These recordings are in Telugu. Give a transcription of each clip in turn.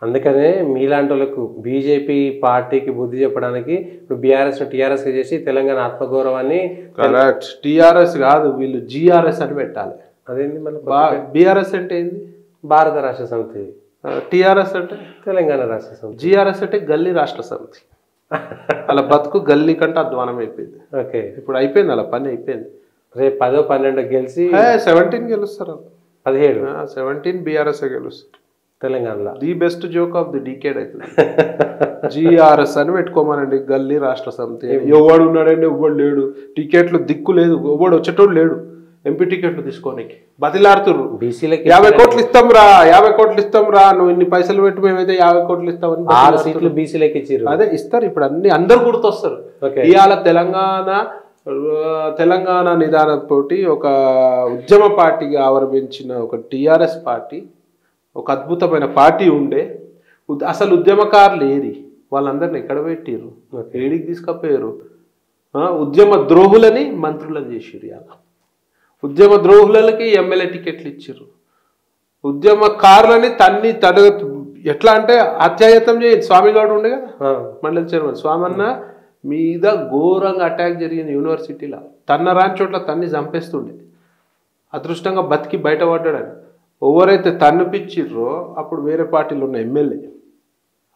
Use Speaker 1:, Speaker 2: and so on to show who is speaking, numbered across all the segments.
Speaker 1: అందుకనే మీలాంటి వాళ్ళకు బీజేపీ పార్టీకి బుద్ధి చెప్పడానికి ఇప్పుడు టీఆర్ఎస్ చేసి తెలంగాణ ఆత్మగౌరవాన్ని
Speaker 2: కరెక్ట్. టీఆర్ఎస్ కాదు, వీళ్ళు జీఆర్ఎస్ అని పెట్టాలి.
Speaker 1: అదేంటి మళ్ళీ
Speaker 2: బీఆర్ఎస్ అంటే ఏంది?
Speaker 1: భారత రాష్ట్ర సమితి.
Speaker 2: టీఆర్ఎస్ అంటే
Speaker 1: తెలంగాణ రాష్ట్ర సమితి.
Speaker 2: జీఆర్ఎస్ అంటే గల్లీ రాష్ట్ర సమితి. అలా బతుకు గల్లీ కంటే అధ్వానం అయిపోయింది.
Speaker 1: ఓకే,
Speaker 2: ఇప్పుడు అయిపోయింది, అలా పని అయిపోయింది.
Speaker 1: రేపు 10, 12 గెలిచి
Speaker 2: 17 గెలుస్తారు.
Speaker 1: 17
Speaker 2: 17 బీఆర్ఎస్ గెలుస్తారు
Speaker 1: తెలంగాణలో.
Speaker 2: The best joke of the decade అవుతుంది. జిఆర్ఎస్ అని పెట్టుకోమనండి, గల్లీ రాష్ట్ర సమితి. ఎవడు ఉన్నాడండి? ఎవ్వడు లేడు. టికెట్లు దిక్కు లేదు, ఎవడు వచ్చేటోడు లేడు. ఎంపీ టికెట్లు తీసుకోనికి బతిలాడుతుర్రు.
Speaker 1: బీసీలకి
Speaker 2: 50 కోట్లు ఇస్తాం రా, 50 కోట్లు ఇస్తాం రా, నువ్వు ఇన్ని పైసలు పెట్టి మేమైతే 50 కోట్లు ఇస్తామని
Speaker 1: 6 సీట్లు బీసీలకి ఇచ్చారు.
Speaker 2: అదే ఇస్తారు. ఇప్పుడు అందరు గుర్తొస్తారు. ఇవాళ తెలంగాణ నిదానంతో ఒక ఉద్యమ పార్టీగా ఆవిర్భవించిన ఒక టీఆర్ఎస్ పార్టీ ఒక అద్భుతమైన పార్టీ ఉండే. అసలు ఉద్యమకారులు ఏరి వాళ్ళందరిని ఎక్కడ పెట్టిర్రు? ఏడికి తీసుకపోయారు? ఉద్యమ ద్రోహులని మంత్రులను చేసిర్రు. ఇలా ఉద్యమ ద్రోహులకి ఎమ్మెల్యే టికెట్లు ఇచ్చారు. ఉద్యమకారులని ఎట్లా అంటే అత్యాయత్నం చేయండి. స్వామిగౌడ్ ఉండే కదా మండలి చైర్మన్, స్వామన్న మీద ఘోరంగా అటాక్ జరిగింది యూనివర్సిటీలో. రాని చోట్ల తన్ని చంపేస్తుండే. అదృష్టంగా బతికి బయటపడ్డాడని. ఎవరైతే తన్నుపిచ్చిర్రో అప్పుడు వేరే పార్టీలో ఉన్న ఎమ్మెల్యే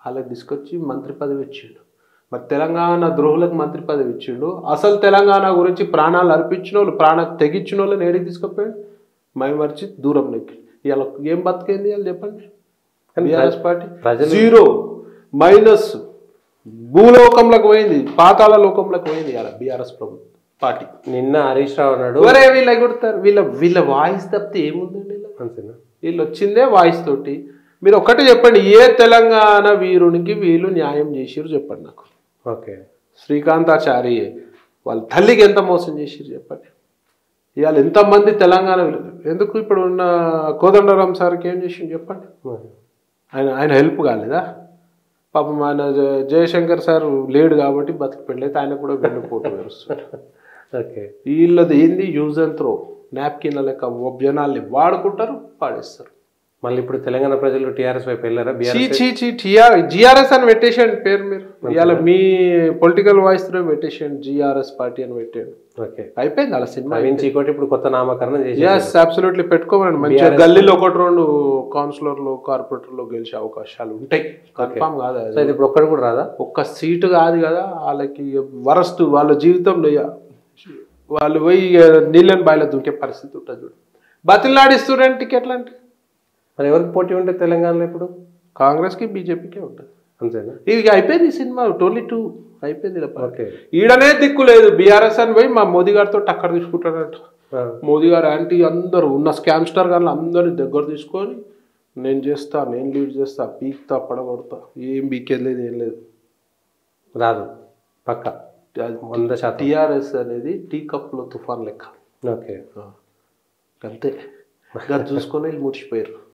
Speaker 2: వాళ్ళకి తీసుకొచ్చి మంత్రి పదవి ఇచ్చిండు. మరి తెలంగాణ ద్రోహులకు మంత్రి పదవి ఇచ్చిండు. అసలు తెలంగాణ గురించి ప్రాణాలు అర్పించిన వాళ్ళు, ప్రాణాలు తెగించిన వాళ్ళని ఏడికి తీసుకుపోయాడు? మైమర్చి దూరం నెక్కి. ఇవాళ ఏం బతికేంది వాళ్ళు చెప్పండి? బీఆర్ఎస్ పార్టీ జీరో మైనస్ భూలోకంలోకి పోయింది, పాతాళ లోకంలోకి పోయింది ఇవాళ బీఆర్ఎస్ ప్రభుత్వం పార్టీ.
Speaker 1: నిన్న హరీష్ రావు అన్నాడు,
Speaker 2: ఎవరే వీళ్ళు ఎగుడతారు? వీళ్ళ వాయిస్ తప్పితే ఏముందండి? అంతేనా? వీళ్ళు వచ్చిందే వాయిస్ తోటి. మీరు ఒక్కటే చెప్పండి, ఏ తెలంగాణ వీరునికి వీళ్ళు న్యాయం చేసిరు చెప్పండి నాకు.
Speaker 1: ఓకే,
Speaker 2: శ్రీకాంతాచారి వాళ్ళ తల్లికి ఎంత మోసం చేసిరు చెప్పండి. ఇవాళ ఎంతమంది తెలంగాణ ఎందుకు ఇప్పుడు ఉన్న కోదండరాం సార్కి ఏం చేసిండు చెప్పండి? ఆయన హెల్ప్ కాలేదా? పాపం ఆయన జయశంకర్ సార్ లేడు కాబట్టి బతికి పెళ్ళైతే ఆయన కూడా వెన్నుపోటు వేరుస్తాడు.
Speaker 1: ఓకే,
Speaker 2: వీళ్ళది ఏంది? యూజ్ అండ్ త్రో, నాప్కిన్ల లెక్క జనాల్ని వాడుకుంటారు, పాడేస్తారు.
Speaker 1: మళ్ళీ ఇప్పుడు తెలంగాణ ప్రజలు టీఆర్ఎస్ వైపు వెళ్ళారా?
Speaker 2: జిఆర్ఎస్ అని పెట్టేసాడు పేరు. మీరు ఇవాళ మీ పొలిటికల్ వాయిస్ తో పెట్టేసాడు జిఆర్ఎస్ పార్టీ అని పెట్టాడు.
Speaker 1: ఓకే,
Speaker 2: అయిపోయింది అలా సినిమా.
Speaker 1: ఇప్పుడు కొత్త నామకరణం చేసి
Speaker 2: అబ్సల్యూట్లీ పెట్టుకోమని. మంచిగా గల్లీలో 1-2 కౌన్సిలర్లు, కార్పొరేటర్లు గెలిచే అవకాశాలు ఉంటాయి. కన్ఫామ్ కాదు
Speaker 1: ఇప్పుడు ఒక్కడు కూడా రాదా?
Speaker 2: ఒక్క సీటు కాదు కదా వాళ్ళకి. వరస్ట్ వాళ్ళ జీవితంలో వాళ్ళు పోయి నీళ్ళని బాయిలో దుంకే పరిస్థితి ఉంటుంది. చూడు, బతిలాడిస్తున్నారు టికెట్లు అంటే.
Speaker 1: మరి ఎవరికి పోటీ ఉంటే తెలంగాణలో ఇప్పుడు?
Speaker 2: కాంగ్రెస్కి బీజేపీకే ఉంటుంది.
Speaker 1: అంతేనా?
Speaker 2: ఇది అయిపోయింది సినిమా. 22 అయిపోయింది.
Speaker 1: ఓకే,
Speaker 2: ఈడనే దిక్కు లేదు. బీఆర్ఎస్ అని పోయి మా మోదీ గారితో టక్కర్ తీసుకుంటాడంట. మోదీ గారు యాంటీ అందరూ ఉన్న స్కామ్ స్టార్ గారు అందరినీ దగ్గర తీసుకొని నేను చేస్తా, నేను లీడ్ చేస్తా, పీక్తా, పడగొడతా. ఏం బీకేది ఏం లేదు.
Speaker 1: రాదు పక్క 100%.
Speaker 2: టీఆర్ఎస్ అనేది టీ కప్లో తుఫాన్ లెక్క.
Speaker 1: ఓకే,
Speaker 2: అంతే. చూసుకొని వీళ్ళు ముడిచిపోయారు.